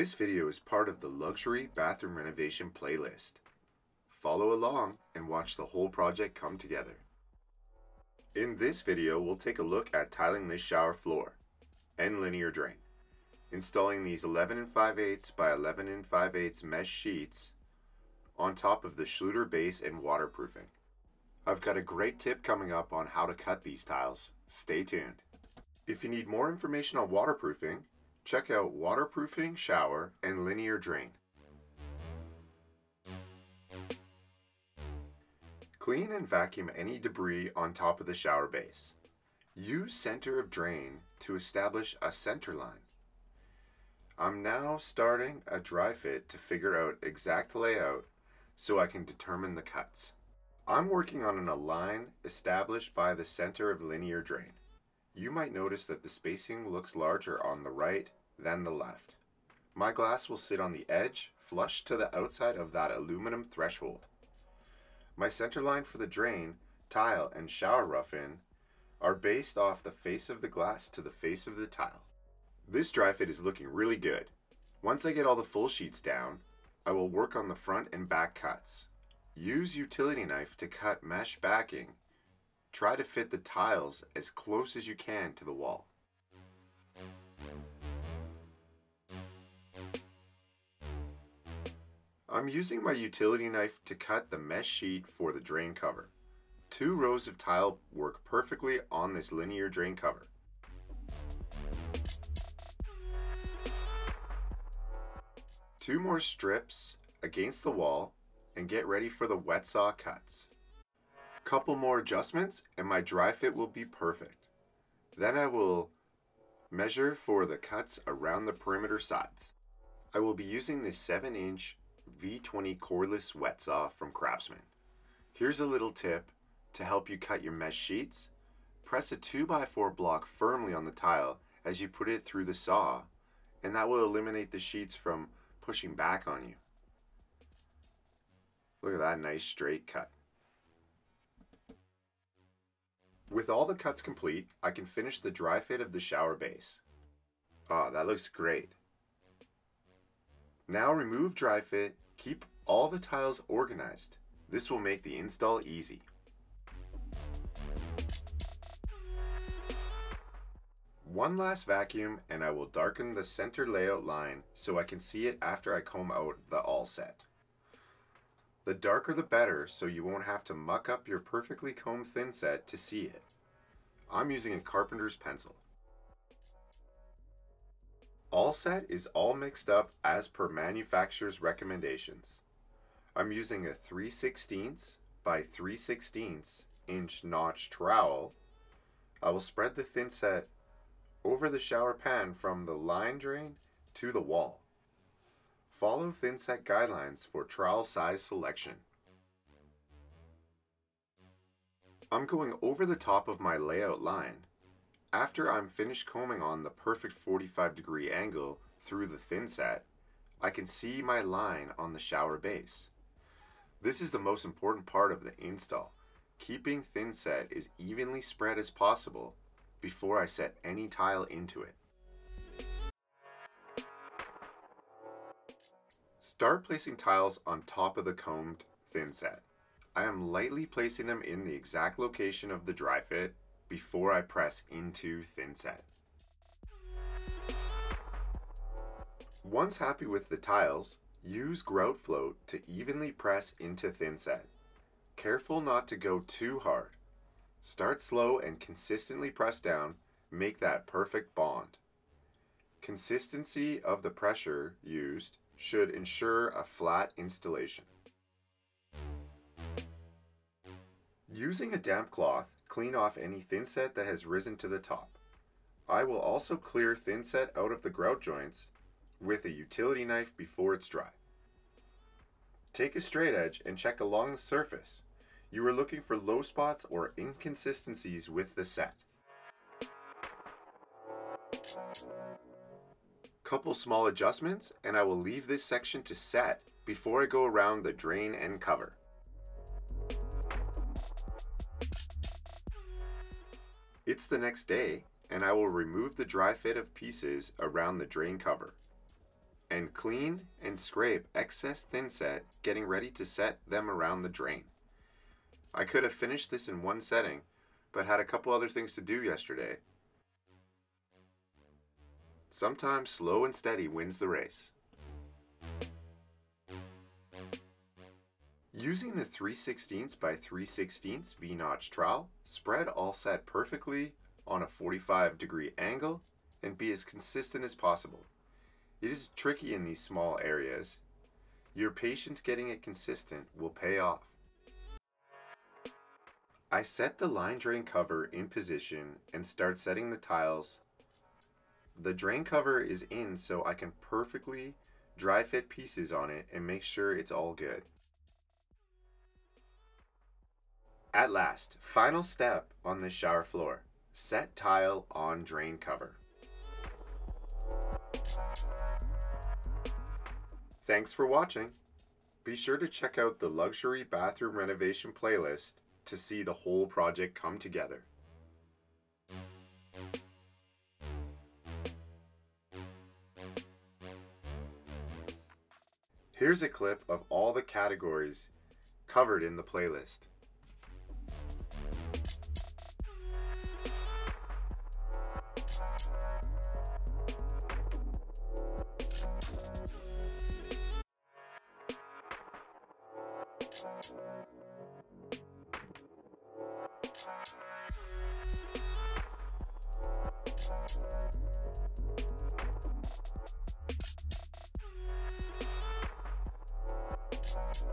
This video is part of the luxury bathroom renovation playlist. Follow along and watch the whole project come together. In this video, we'll take a look at tiling this shower floor and linear drain, installing these 11 5/8 by 11 5/8 mesh sheets on top of the Schluter base and waterproofing. I've got a great tip coming up on how to cut these tiles. Stay tuned. If you need more information on waterproofing, check out Waterproofing Shower and Linear Drain. Clean and vacuum any debris on top of the shower base. Use center of drain to establish a center line. I'm now starting a dry fit to figure out exact layout so I can determine the cuts. I'm working on a line established by the center of linear drain. You might notice that the spacing looks larger on the right than the left. My glass will sit on the edge, flush to the outside of that aluminum threshold. My center line for the drain, tile, and shower rough-in are based off the face of the glass to the face of the tile. This dry fit is looking really good. Once I get all the full sheets down, I will work on the front and back cuts. Use utility knife to cut mesh backing. Try to fit the tiles as close as you can to the wall. I'm using my utility knife to cut the mesh sheet for the drain cover. 2 rows of tile work perfectly on this linear drain cover. Two more strips against the wall and get ready for the wet saw cuts. Couple more adjustments and my dry fit will be perfect. Then I will measure for the cuts around the perimeter sides. I will be using this 7-inch V20 cordless wet saw from Craftsman. Here's a little tip to help you cut your mesh sheets. Press a 2x4 block firmly on the tile as you put it through the saw, and that will eliminate the sheets from pushing back on you. Look at that nice straight cut. With all the cuts complete, I can finish the dry fit of the shower base. Ah, that looks great. Now remove dry fit, keep all the tiles organized. This will make the install easy. One last vacuum and I will darken the center layout line so I can see it after I comb out the all set. The darker the better so you won't have to muck up your perfectly combed thin set to see it. I'm using a carpenter's pencil. All set is all mixed up as per manufacturer's recommendations. I'm using a 3/16 by 3/16 inch notch trowel. I will spread the thin set over the shower pan from the line drain to the wall. Follow thin set guidelines for trowel size selection. I'm going over the top of my layout line. After I'm finished combing on the perfect 45-degree angle through the thin set, I can see my line on the shower base. This is the most important part of the install. Keeping thin set as evenly spread as possible before I set any tile into it. Start placing tiles on top of the combed thin set. I am lightly placing them in the exact location of the dry fit before I press into thin set. Once happy with the tiles, use grout float to evenly press into thin set. Careful not to go too hard. Start slow and consistently press down, make that perfect bond. Consistency of the pressure used should ensure a flat installation. Using a damp cloth, clean off any thin set that has risen to the top. I will also clear thin set out of the grout joints with a utility knife before it's dry. Take a straight edge and check along the surface. You are looking for low spots or inconsistencies with the set. Couple small adjustments and I will leave this section to set before I go around the drain and cover. It's the next day and I will remove the dry fit of pieces around the drain cover and Then clean and scrape excess thinset, getting ready to set them around the drain. I could have finished this in one setting, but had a couple other things to do yesterday. Sometimes slow and steady wins the race. Using the 3/16 by 3/16 V-notch trowel, spread all set perfectly on a 45-degree angle and be as consistent as possible. It is tricky in these small areas. Your patience getting it consistent will pay off. I set the line drain cover in position and start setting the tiles. The drain cover is in so I can perfectly dry fit pieces on it and make sure it's all good. At last, final step on this shower floor. Set tile on drain cover. Thanks for watching. Be sure to check out the luxury bathroom renovation playlist to see the whole project come together. Here's a clip of all the categories covered in the playlist.